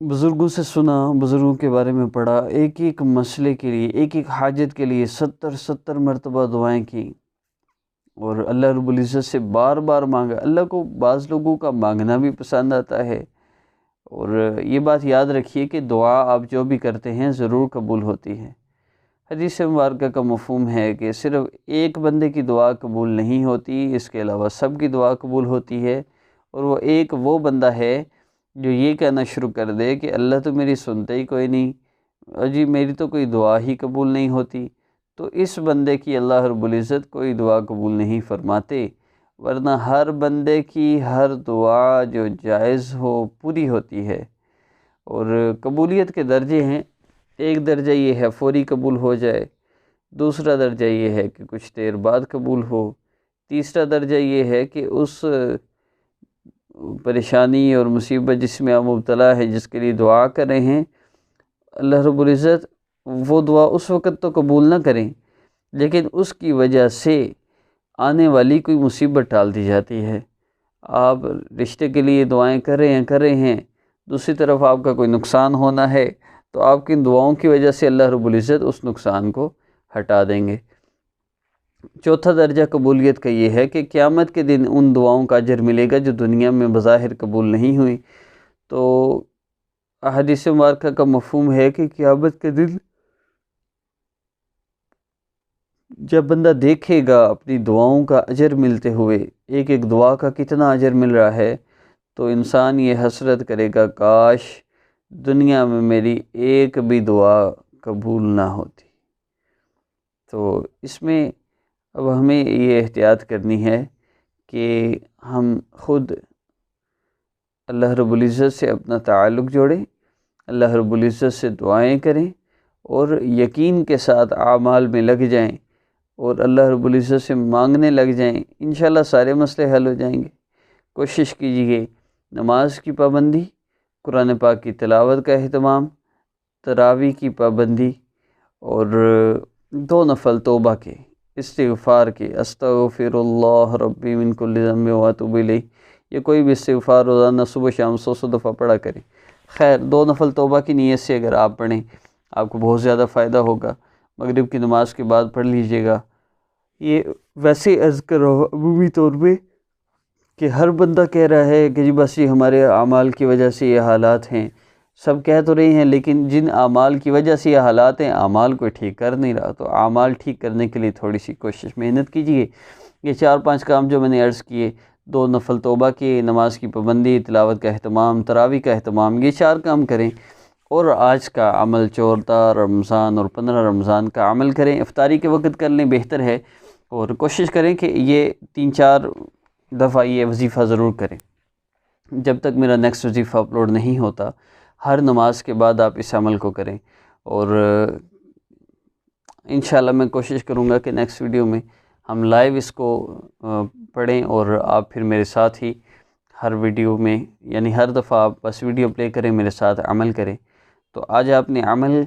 بزرگوں سے سنا، بزرگوں کے بارے میں پڑھا، ایک ایک مسئلے کے لیے، ایک ایک حاجت کے لیے 70 مرتبہ دعائیں کی اور اللہ رب العزت سے بار بار مانگا۔ اللہ کو بعض لوگوں کا مانگنا بھی پسند آتا ہے، اور یہ بات یاد رکھیے کہ دعا آپ جو بھی کرتے ہیں ضرور قبول ہوتی ہے۔ حدیث مبارکہ کا مفہوم ہے کہ صرف ایک بندے کی دعا قبول نہیں ہوتی، اس کے علاوہ سب کی دعا قبول ہوتی ہے، اور وہ بندہ ہے جو یہ کہنا شروع کر دے کہ اللہ تو میری سنتا ہی کوئی نہیں، جی میری تو کوئی دعا ہی قبول نہیں ہوتی، تو اس بندے کی اللہ رب العزت کوئی دعا قبول نہیں فرماتے، ورنہ ہر بندے کی ہر دعا جو جائز ہو پوری ہوتی ہے۔ اور قبولیت کے درجے ہیں، ایک درجہ یہ ہے فوری قبول ہو جائے، دوسرا درجہ یہ ہے کہ کچھ دیر بعد قبول ہو، تیسرا درجہ یہ ہے کہ اس پریشانی اور مصیبت جس میں آپ مبتلا ہے، جس کے لیے دعا کر رہے ہیں، اللہ رب العزت وہ دعا اس وقت تو قبول نہ کریں، لیکن اس کی وجہ سے آنے والی کوئی مصیبت ٹال دی جاتی ہے۔ آپ رشتے کے لیے دعائیں کر رہے ہیں، دوسری طرف آپ کا کوئی نقصان ہونا ہے، تو آپ کی دعاؤں کی وجہ سے اللہ رب العزت اس نقصان کو ہٹا دیں گے۔ چوتھا درجہ قبولیت کا یہ ہے کہ قیامت کے دن ان دعاؤں کا اجر ملے گا جو دنیا میں بظاہر قبول نہیں ہوئی۔ تو احادیث مبارکہ کا مفہوم ہے کہ قیامت کے دن جب بندہ دیکھے گا اپنی دعاؤں کا اجر ملتے ہوئے، ایک ایک دعا کا کتنا اجر مل رہا ہے، تو انسان یہ حسرت کرے گا کاش دنیا میں میری ایک بھی دعا قبول نہ ہوتی۔ تو اس میں اب ہمیں یہ احتیاط کرنی ہے کہ ہم خود اللہ رب العزت سے اپنا تعلق جوڑیں، اللہ رب العزت سے دعائیں کریں، اور یقین کے ساتھ اعمال میں لگ جائیں، اور اللہ رب العزت سے مانگنے لگ جائیں، انشاءاللہ سارے مسئلے حل ہو جائیں گے۔ کوشش کیجیے نماز کی پابندی، قرآن پاک کی تلاوت کا اہتمام، تراویح کی پابندی، اور 2 نفل توبہ کے، استغفار کے، استغفر اللہ ربی من کل ذنب واتوب الیہ، یہ کوئی بھی استغفار روزانہ صبح شام 100 دفعہ پڑھا کریں۔ خیر 2 نفل توبہ کی نیت سے اگر آپ پڑھیں آپ کو بہت زیادہ فائدہ ہوگا۔ مغرب کی نماز کے بعد پڑھ لیجئے گا۔ یہ ویسے عرض کر رہا ہوں عمومی طور پہ کہ ہر بندہ کہہ رہا ہے کہ جی بس یہ ہمارے اعمال کی وجہ سے یہ حالات ہیں، سب کہہ تو رہے ہیں، لیکن جن اعمال کی وجہ سے یہ حالات ہیں اعمال کو ٹھیک کر نہیں رہا، تو اعمال ٹھیک کرنے کے لیے تھوڑی سی کوشش محنت کیجیے۔ یہ 4-5 کام جو میں نے عرض کیے، 2 نفل توبہ کی، نماز کی پابندی، تلاوت کا اہتمام، تراویح کا اہتمام، یہ 4 کام کریں، اور آج کا عمل 14 رمضان اور 15 رمضان کا عمل کریں، افطاری کے وقت کر لیں بہتر ہے، اور کوشش کریں کہ یہ 3-4 دفعہ یہ وظیفہ ضرور کریں۔ جب تک میرا نیکسٹ وظیفہ اپلوڈ نہیں ہوتا، ہر نماز کے بعد آپ اس عمل کو کریں، اور انشاءاللہ میں کوشش کروں گا کہ نیکسٹ ویڈیو میں ہم لائیو اس کو پڑھیں، اور آپ پھر میرے ساتھ ہی ہر ویڈیو میں، یعنی ہر دفعہ آپ بس ویڈیو پلے کریں، میرے ساتھ عمل کریں۔ تو آج آپ نے عمل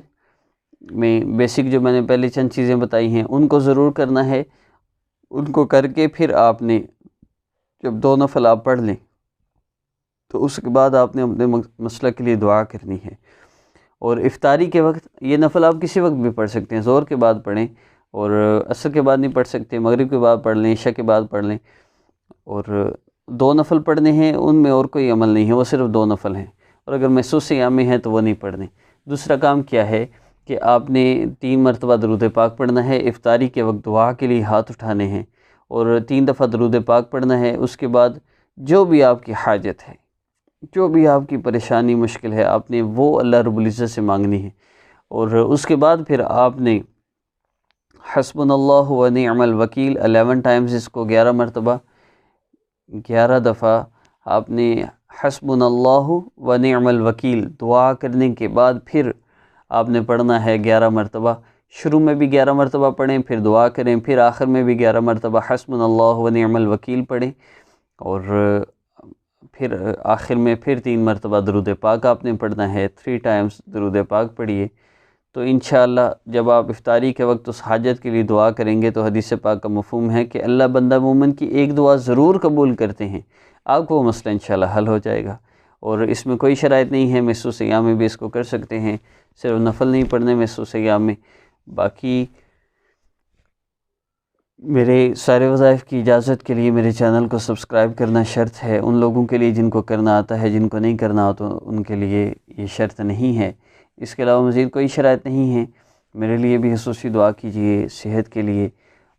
میں بیسک جو میں نے پہلے چند چیزیں بتائی ہیں ان کو ضرور کرنا ہے، ان کو کر کے پھر آپ نے جب 2 نفل آپ پڑھ لیں تو اس کے بعد آپ نے اپنے مسئلہ کے لیے دعا کرنی ہے، اور افطاری کے وقت یہ نفل آپ کسی وقت بھی پڑھ سکتے ہیں، ظہر کے بعد پڑھیں، اور عصر کے بعد نہیں پڑھ سکتے، مغرب کے بعد پڑھ لیں، عشاء کے بعد پڑھ لیں، اور 2 نفل پڑھنے ہیں، ان میں اور کوئی عمل نہیں ہے، وہ صرف 2 نفل ہیں، اور اگر محسوس یامی ہیں تو وہ نہیں پڑھنے۔ دوسرا کام کیا ہے کہ آپ نے 3 مرتبہ درود پاک پڑھنا ہے، افطاری کے وقت دعا کے لیے ہاتھ اٹھانے ہیں، اور 3 دفعہ درود پاک پڑھنا ہے۔ اس کے بعد جو بھی آپ کی حاجت ہے، جو بھی آپ کی پریشانی مشکل ہے، آپ نے وہ اللہ رب العزت سے مانگنی ہے، اور اس کے بعد پھر آپ نے حسبنا اللہ و نعم الوکیل 11 ٹائمز، اس کو 11 مرتبہ 11 دفعہ آپ نے حسبنا اللہ و نعم الوکیل دعا کرنے کے بعد پھر آپ نے پڑھنا ہے 11 مرتبہ۔ شروع میں بھی 11 مرتبہ پڑھیں، پھر دعا کریں، پھر آخر میں بھی 11 مرتبہ حسبنا اللہ و نعم الوکیل پڑھیں، اور پھر آخر میں پھر 3 مرتبہ درود پاک آپ نے پڑھنا ہے، 3 ٹائمز درود پاک پڑھیے۔ تو انشاءاللہ جب آپ افطاری کے وقت اس حاجت کے لیے دعا کریں گے تو حدیث پاک کا مفہوم ہے کہ اللہ بندہ مومن کی ایک دعا ضرور قبول کرتے ہیں، آپ کو وہ مسئلہ انشاءاللہ حل ہو جائے گا۔ اور اس میں کوئی شرائط نہیں ہے، نصف ایام میں بھی اس کو کر سکتے ہیں، صرف نفل نہیں پڑھنے نصف ایام میں۔ باقی میرے سارے وظائف کی اجازت کے لیے میرے چینل کو سبسکرائب کرنا شرط ہے، ان لوگوں کے لیے جن کو کرنا آتا ہے، جن کو نہیں کرنا آتا ان کے لیے یہ شرط نہیں ہے۔ اس کے علاوہ مزید کوئی شرائط نہیں ہے۔ میرے لیے بھی خصوصی دعا کیجئے صحت کے لیے،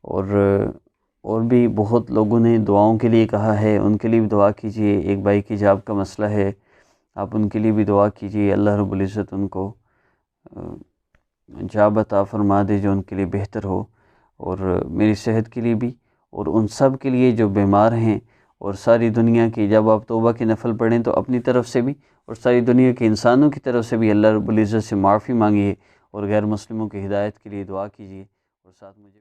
اور بھی بہت لوگوں نے دعاؤں کے لیے کہا ہے، ان کے لیے بھی دعا کیجئے۔ ایک بھائی کی جاب کا مسئلہ ہے، آپ ان کے لیے بھی دعا کیجئے، اللہ رب العزت ان کو جاب عطا فرما دے جو ان کے لیے بہتر ہو، اور میری صحت کے لیے بھی، اور ان سب کے لیے جو بیمار ہیں، اور ساری دنیا کی، جب آپ توبہ کے نفل پڑھیں تو اپنی طرف سے بھی اور ساری دنیا کے انسانوں کی طرف سے بھی اللہ رب العزت سے معافی مانگیے، اور غیر مسلموں کی ہدایت کے لیے دعا کیجیے، اور ساتھ مجھے